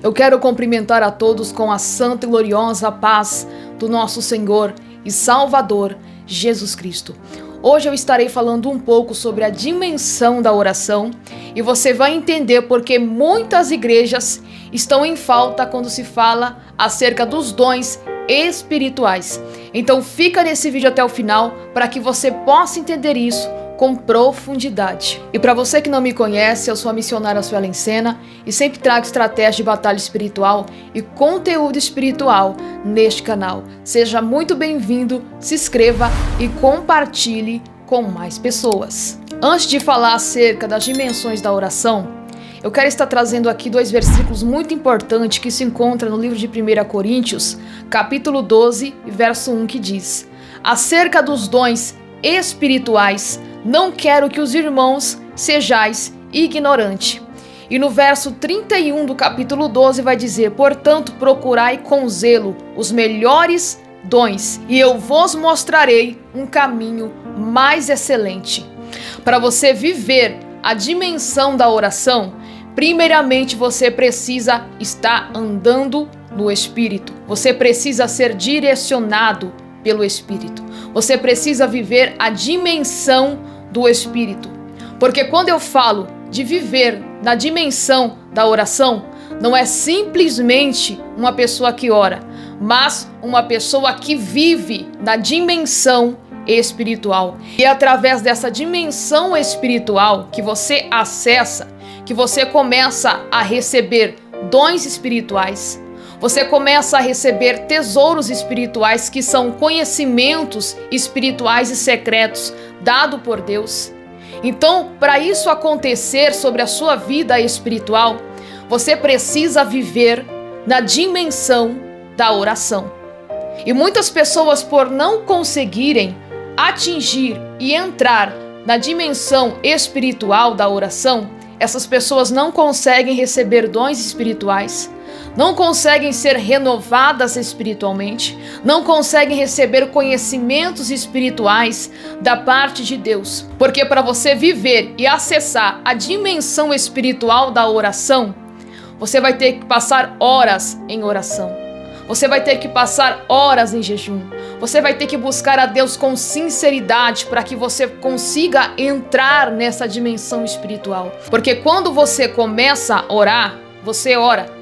Eu quero cumprimentar a todos com a santa e gloriosa paz do nosso Senhor e Salvador, Jesus Cristo. Hoje eu estarei falando um pouco sobre a dimensão da oração e você vai entender porque muitas igrejas estão em falta quando se fala acerca dos dons espirituais. Então fica nesse vídeo até o final para que você possa entender isso com profundidade. E para você que não me conhece, eu sou a missionária Suelen Sena e sempre trago estratégias de batalha espiritual e conteúdo espiritual neste canal. Seja muito bem-vindo, se inscreva e compartilhe com mais pessoas. Antes de falar acerca das dimensões da oração, eu quero estar trazendo aqui dois versículos muito importantes que se encontram no livro de 1 Coríntios, capítulo 12, verso 1, que diz: acerca dos dons espirituais, não quero que os irmãos sejais ignorantes. E no verso 31 do capítulo 12 vai dizer: portanto, procurai com zelo os melhores dons, e eu vos mostrarei um caminho mais excelente. Para você viver a dimensão da oração, primeiramente você precisa estar andando no Espírito. Você precisa ser direcionado pelo Espírito. Você precisa viver a dimensão do Espírito. Porque quando eu falo de viver na dimensão da oração, não é simplesmente uma pessoa que ora, mas uma pessoa que vive na dimensão espiritual. E é através dessa dimensão espiritual que você acessa, que você começa a receber dons espirituais. Você começa a receber tesouros espirituais, que são conhecimentos espirituais e secretos dados por Deus. Então, para isso acontecer sobre a sua vida espiritual, você precisa viver na dimensão da oração. E muitas pessoas, por não conseguirem atingir e entrar na dimensão espiritual da oração, essas pessoas não conseguem receber dons espirituais, não conseguem ser renovadas espiritualmente, não conseguem receber conhecimentos espirituais da parte de Deus. Porque para você viver e acessar a dimensão espiritual da oração, você vai ter que passar horas em oração. Você vai ter que passar horas em jejum. Você vai ter que buscar a Deus com sinceridade para que você consiga entrar nessa dimensão espiritual. Porque quando você começa a orar, você ora.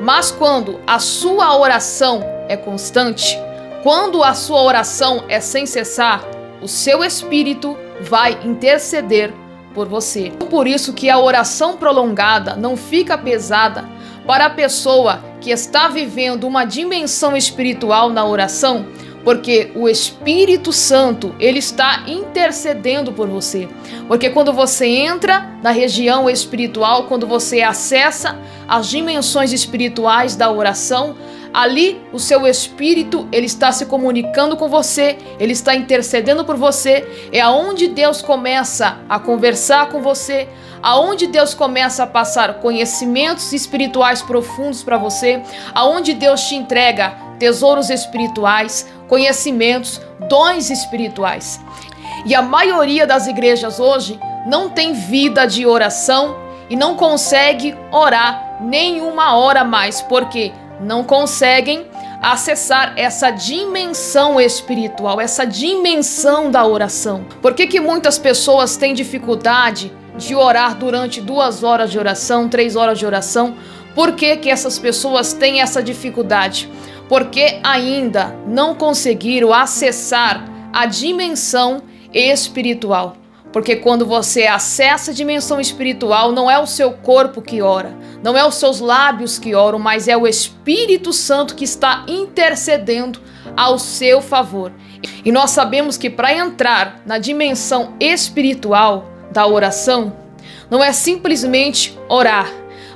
Mas quando a sua oração é constante, quando a sua oração é sem cessar, o seu espírito vai interceder por você. Por isso que a oração prolongada não fica pesada para a pessoa que está vivendo uma dimensão espiritual na oração, porque o Espírito Santo, ele está intercedendo por você. Porque quando você entra na região espiritual, quando você acessa as dimensões espirituais da oração, ali o seu espírito, ele está se comunicando com você, ele está intercedendo por você. É aonde Deus começa a conversar com você, aonde Deus começa a passar conhecimentos espirituais profundos para você, aonde Deus te entrega tesouros espirituais, conhecimentos, dons espirituais. E a maioria das igrejas hoje não tem vida de oração e não consegue orar nenhuma hora mais, porque não conseguem acessar essa dimensão espiritual, essa dimensão da oração. Por que muitas pessoas têm dificuldade de orar durante 2 horas de oração, 3 horas de oração? Por que essas pessoas têm essa dificuldade? Porque ainda não conseguiram acessar a dimensão espiritual. Porque quando você acessa a dimensão espiritual, não é o seu corpo que ora, não é os seus lábios que oram, mas é o Espírito Santo que está intercedendo ao seu favor. E nós sabemos que para entrar na dimensão espiritual da oração, não é simplesmente orar,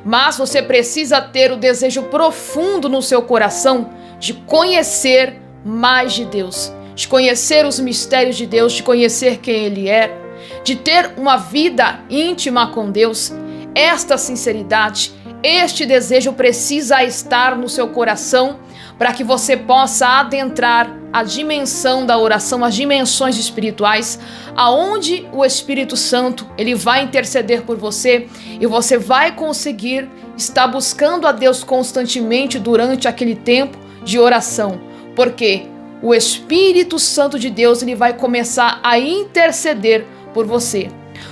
mas você precisa ter o desejo profundo no seu coração de conhecer mais de Deus, de conhecer os mistérios de Deus, de conhecer quem Ele é, de ter uma vida íntima com Deus. Esta sinceridade, este desejo precisa estar no seu coração para que você possa adentrar a dimensão da oração, as dimensões espirituais, aonde o Espírito Santo, ele vai interceder por você e você vai conseguir está buscando a Deus constantemente durante aquele tempo de oração, porque o Espírito Santo de Deus ele vai começar a interceder por você.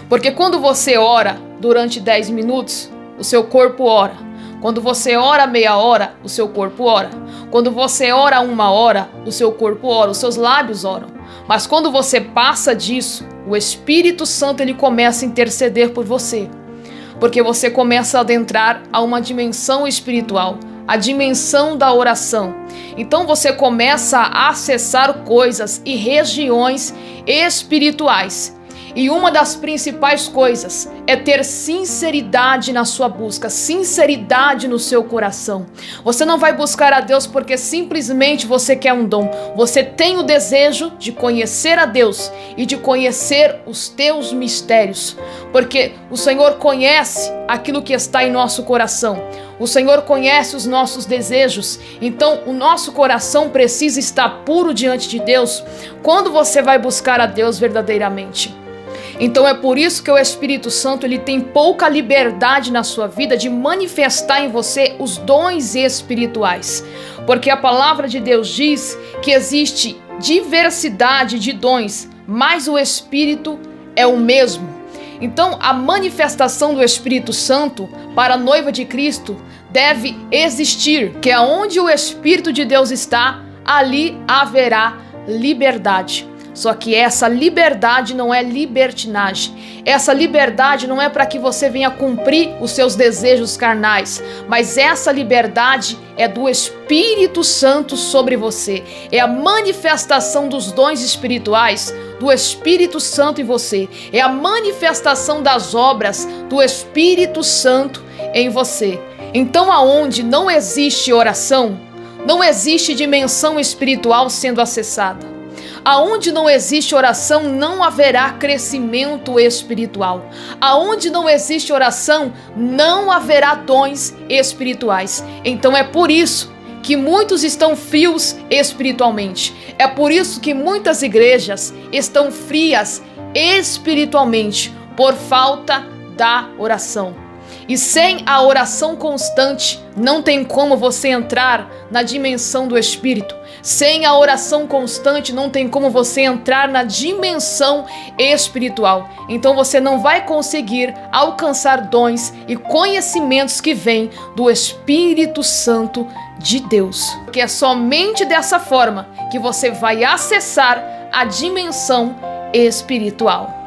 Porque quando você ora durante 10 minutos, o seu corpo ora. Quando você ora meia hora, o seu corpo ora. Quando você ora 1 hora, o seu corpo ora, os seus lábios oram. Mas quando você passa disso, o Espírito Santo ele começa a interceder por você. Porque você começa a adentrar a uma dimensão espiritual, a dimensão da oração. Então você começa a acessar coisas e regiões espirituais. E uma das principais coisas é ter sinceridade na sua busca, sinceridade no seu coração. Você não vai buscar a Deus porque simplesmente você quer um dom. Você tem o desejo de conhecer a Deus e de conhecer os teus mistérios. Porque o Senhor conhece aquilo que está em nosso coração. O Senhor conhece os nossos desejos. Então o nosso coração precisa estar puro diante de Deus quando você vai buscar a Deus verdadeiramente. Então é por isso que o Espírito Santo ele tem pouca liberdade na sua vida de manifestar em você os dons espirituais. Porque a palavra de Deus diz que existe diversidade de dons, mas o Espírito é o mesmo. Então a manifestação do Espírito Santo para a noiva de Cristo deve existir, que aonde o Espírito de Deus está, ali haverá liberdade. Só que essa liberdade não é libertinagem. Essa liberdade não é para que você venha cumprir os seus desejos carnais, mas essa liberdade é do Espírito Santo sobre você. É a manifestação dos dons espirituais do Espírito Santo em você. É a manifestação das obras do Espírito Santo em você. Então, aonde não existe oração, não existe dimensão espiritual sendo acessada. Aonde não existe oração, não haverá crescimento espiritual. Aonde não existe oração, não haverá dons espirituais. Então é por isso que muitos estão frios espiritualmente. É por isso que muitas igrejas estão frias espiritualmente, por falta da oração. E sem a oração constante, não tem como você entrar na dimensão do Espírito. Sem a oração constante, não tem como você entrar na dimensão espiritual. Então você não vai conseguir alcançar dons e conhecimentos que vêm do Espírito Santo de Deus. Porque é somente dessa forma que você vai acessar a dimensão espiritual.